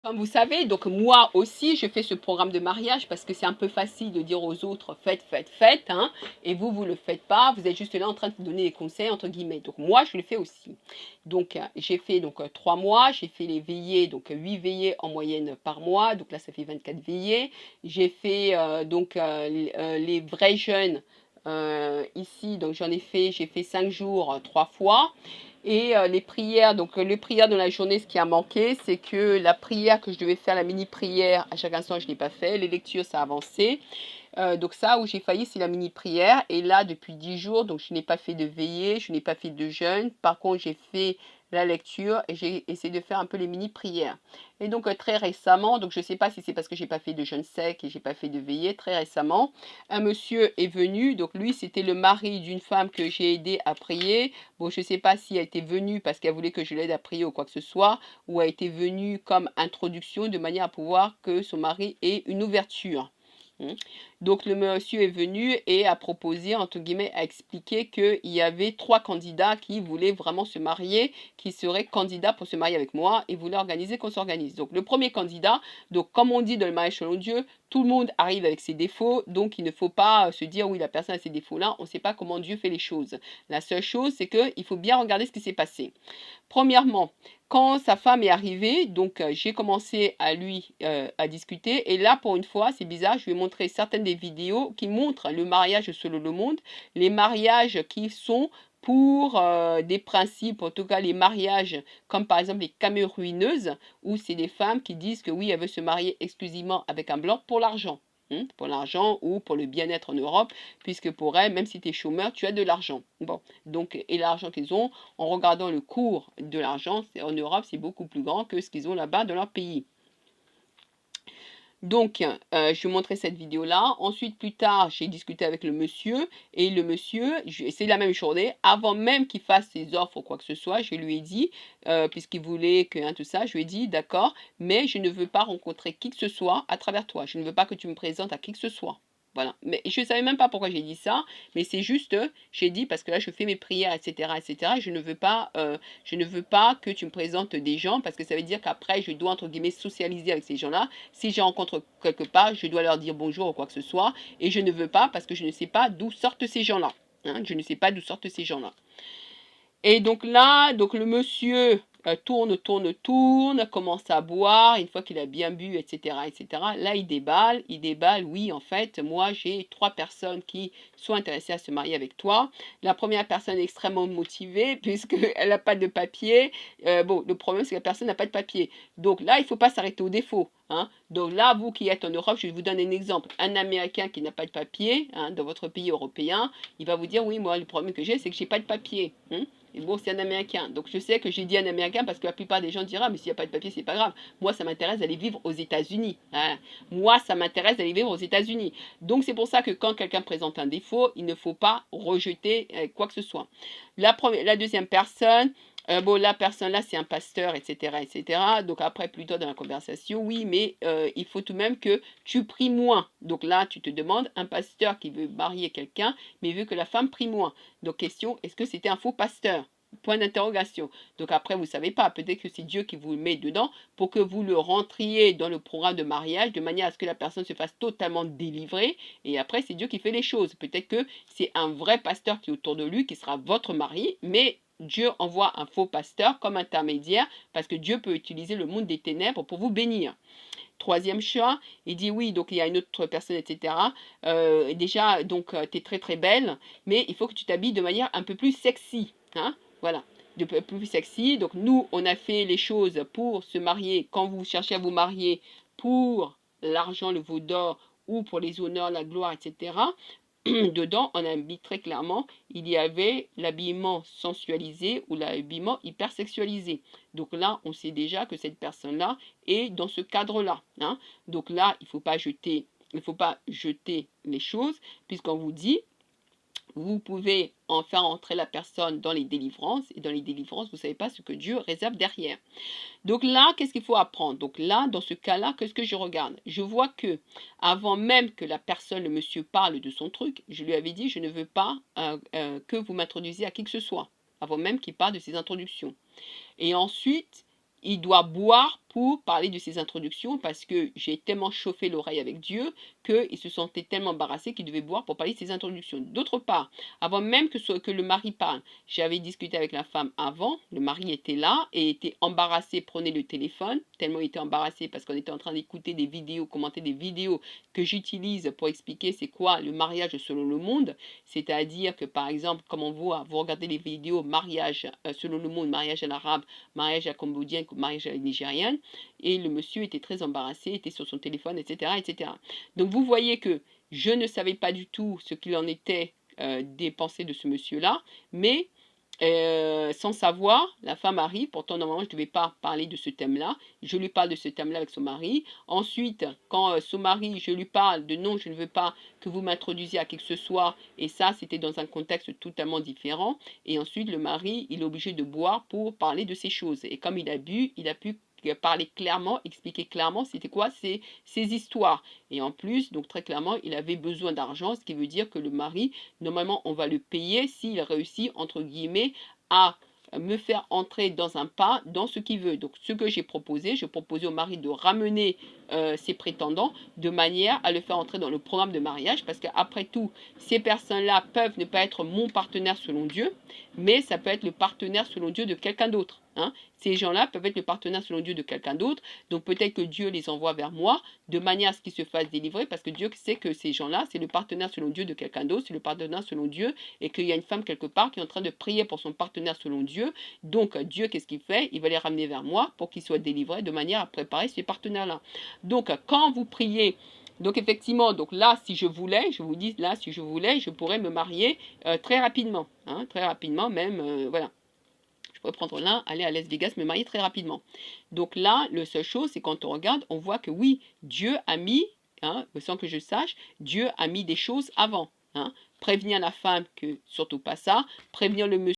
Comme vous savez, donc moi aussi, je fais ce programme de mariage parce que c'est un peu facile de dire aux autres faites, faites, faites, hein, et vous le faites pas, vous êtes juste là en train de donner des conseils entre guillemets. Donc moi, je le fais aussi. Donc j'ai fait 3 mois, j'ai fait les veillées, donc 8 veillées en moyenne par mois, donc là ça fait 24 veillées. J'ai fait les vrais jeûnes ici, donc j'ai fait 5 jours 3 fois. Et les prières, donc les prières de la journée, ce qui a manqué, c'est que la prière que je devais faire, la mini-prière, à chaque instant, je ne l'ai pas fait. Les lectures, ça a avancé. Donc ça, où j'ai failli, c'est la mini-prière. Et là, depuis 10 jours, donc je n'ai pas fait de veillée, je n'ai pas fait de jeûne. Par contre, j'ai fait la lecture et j'ai essayé de faire un peu les mini-prières. Et donc très récemment, donc je ne sais pas si c'est parce que j'ai pas fait de jeûne sec et j'ai pas fait de veillée, très récemment, un monsieur est venu. Donc lui, c'était le mari d'une femme que j'ai aidé à prier. Bon, je ne sais pas si elle était venue parce qu'elle voulait que je l'aide à prier ou quoi que ce soit, ou elle était venue comme introduction de manière à pouvoir que son mari ait une ouverture. Donc le monsieur est venu et a proposé, entre guillemets, a expliqué qu'il y avait 3 candidats qui voulaient vraiment se marier, qui seraient candidats pour se marier avec moi et voulaient organiser qu'on s'organise. Donc le premier candidat, donc comme on dit dans le mariage selon Dieu, tout le monde arrive avec ses défauts, donc il ne faut pas se dire oui la personne a ces défauts-là, on ne sait pas comment Dieu fait les choses. La seule chose c'est qu'il faut bien regarder ce qui s'est passé. Premièrement, quand sa femme est arrivée, donc j'ai commencé à discuter et là pour une fois c'est bizarre, je lui ai montré certaines des vidéos qui montrent le mariage selon le monde, les mariages qui sont pour des principes, en tout cas les mariages comme par exemple les caméruineuses où c'est des femmes qui disent que oui elles veulent se marier exclusivement avec un blanc pour l'argent ou pour le bien-être en Europe, puisque pour elles, même si tu es chômeur, tu as de l'argent. Bon, donc, et l'argent qu'ils ont, en regardant le cours de l'argent, en Europe, c'est beaucoup plus grand que ce qu'ils ont là-bas dans leur pays. Donc, je lui montrais cette vidéo-là. Ensuite, plus tard, j'ai discuté avec le monsieur. Et le monsieur, c'est la même journée, avant même qu'il fasse ses offres ou quoi que ce soit, je lui ai dit, puisqu'il voulait que tout ça, je lui ai dit, d'accord, mais je ne veux pas rencontrer qui que ce soit à travers toi. Je ne veux pas que tu me présentes à qui que ce soit. Voilà. Mais je ne savais même pas pourquoi j'ai dit ça, mais c'est juste, j'ai dit, parce que là, je fais mes prières, etc., etc., je ne veux pas que tu me présentes des gens, parce que ça veut dire qu'après, je dois, entre guillemets, socialiser avec ces gens-là. Si je rencontre quelque part, je dois leur dire bonjour ou quoi que ce soit. Et je ne veux pas parce que je ne sais pas d'où sortent ces gens-là. Hein, je ne sais pas d'où sortent ces gens-là. Et donc là, donc le monsieur tourne, commence à boire, une fois qu'il a bien bu, etc., etc. Là, il déballe, oui, en fait, moi, j'ai 3 personnes qui sont intéressées à se marier avec toi. La première personne est extrêmement motivée, puisqu'elle n'a pas de papier. Bon, le problème, c'est que la personne n'a pas de papier. Donc là, il ne faut pas s'arrêter au défaut. Hein. Donc là, vous qui êtes en Europe, je vais vous donner un exemple. Un Américain qui n'a pas de papier, hein, dans votre pays européen, il va vous dire, oui, moi, le problème que j'ai, c'est que j'ai pas de papier. Hein. Et bon, c'est un Américain. Donc je sais que j'ai dit un Américain parce que la plupart des gens diront, mais s'il n'y a pas de papier, c'est pas grave. Moi, ça m'intéresse d'aller vivre aux États-Unis. Hein. Moi, ça m'intéresse d'aller vivre aux États-Unis. Donc c'est pour ça que quand quelqu'un présente un défaut, il ne faut pas rejeter quoi que ce soit. La deuxième personne, bon, la personne là, c'est un pasteur, etc., etc. Donc après, plutôt dans la conversation, oui, mais il faut tout de même que tu pries moins. Donc là, tu te demandes, un pasteur qui veut marier quelqu'un, mais veut que la femme prie moins. Donc question, est-ce que c'était un faux pasteur? Point d'interrogation. Donc après, vous ne savez pas, peut-être que c'est Dieu qui vous met dedans pour que vous le rentriez dans le programme de mariage de manière à ce que la personne se fasse totalement délivrer. Et après, c'est Dieu qui fait les choses. Peut-être que c'est un vrai pasteur qui est autour de lui, qui sera votre mari, mais Dieu envoie un faux pasteur comme intermédiaire parce que Dieu peut utiliser le monde des ténèbres pour vous bénir. Troisième choix, il dit oui, donc il y a une autre personne, etc. Déjà, donc tu es très très belle, mais il faut que tu t'habilles de manière un peu plus sexy. Hein, voilà, de plus sexy. Donc nous, on a fait les choses pour se marier, quand vous cherchez à vous marier, pour l'argent, le veau d'or, ou pour les honneurs, la gloire, etc. Dedans, on a mis très clairement, il y avait l'habillement sensualisé ou l'habillement hypersexualisé. Donc là, on sait déjà que cette personne-là est dans ce cadre-là. Hein. Donc là, il ne faut pas jeter les choses, puisqu'on vous dit, vous pouvez en faire entrer la personne dans les délivrances, et dans les délivrances, vous ne savez pas ce que Dieu réserve derrière. Donc là, qu'est-ce qu'il faut apprendre? Donc là, dans ce cas-là, qu'est-ce que je regarde? Je vois que, avant même que la personne, le monsieur, parle de son truc, je lui avais dit, je ne veux pas que vous m'introduisiez à qui que ce soit, avant même qu'il parle de ses introductions. Et ensuite, il doit boire pour parler de ces introductions parce que j'ai tellement chauffé l'oreille avec Dieu qu'il se sentait tellement embarrassé qu'il devait boire pour parler de ces introductions. D'autre part, avant même que le mari parle, j'avais discuté avec la femme avant, le mari était là et était embarrassé, prenait le téléphone, tellement il était embarrassé parce qu'on était en train d'écouter des vidéos, commenter des vidéos que j'utilise pour expliquer c'est quoi le mariage selon le monde, c'est-à-dire que par exemple, comme on voit, vous regardez les vidéos mariage selon le monde, mariage à l'arabe, mariage à la cambodgienne, mariage à la nigérienne, et le monsieur était très embarrassé, était sur son téléphone, etc., etc. Donc vous voyez que je ne savais pas du tout ce qu'il en était des pensées de ce monsieur-là, mais sans savoir, la femme arrive, pourtant normalement je ne devais pas parler de ce thème-là, je lui parle de ce thème-là avec son mari. Ensuite, quand son mari, je lui parle de non, je ne veux pas que vous m'introduisiez à qui que ce soit, et ça c'était dans un contexte totalement différent. Et ensuite le mari, il est obligé de boire pour parler de ces choses. Et comme il a bu, il a pu parler clairement, expliquer clairement c'était quoi ces histoires. Et en plus, donc très clairement, il avait besoin d'argent, ce qui veut dire que le mari, normalement, on va le payer s'il réussit, entre guillemets, à me faire entrer dans un pas, dans ce qu'il veut. Donc ce que j'ai proposé, je proposais au mari de ramener ses prétendants de manière à le faire entrer dans le programme de mariage, parce qu'après tout, ces personnes-là peuvent ne pas être mon partenaire selon Dieu, mais ça peut être le partenaire selon Dieu de quelqu'un d'autre. Hein. Ces gens-là peuvent être le partenaire selon Dieu de quelqu'un d'autre, donc peut-être que Dieu les envoie vers moi, de manière à ce qu'ils se fassent délivrer, parce que Dieu sait que ces gens-là, c'est le partenaire selon Dieu de quelqu'un d'autre, c'est le partenaire selon Dieu, et qu'il y a une femme quelque part qui est en train de prier pour son partenaire selon Dieu. Donc Dieu, qu'est-ce qu'il fait? Il va les ramener vers moi pour qu'ils soient délivrés, de manière à préparer ces partenaires-là. Donc quand vous priez, donc effectivement, donc là, si je voulais, je vous dis, là, si je voulais, je pourrais me marier très rapidement, hein, très rapidement même, voilà. Je pourrais prendre l'un, aller à Las Vegas, me marier très rapidement. Donc là, la seule chose, c'est quand on regarde, on voit que oui, Dieu a mis, hein, sans que je sache, Dieu a mis des choses avant. Hein. Prévenir la femme que surtout pas ça, prévenir le monsieur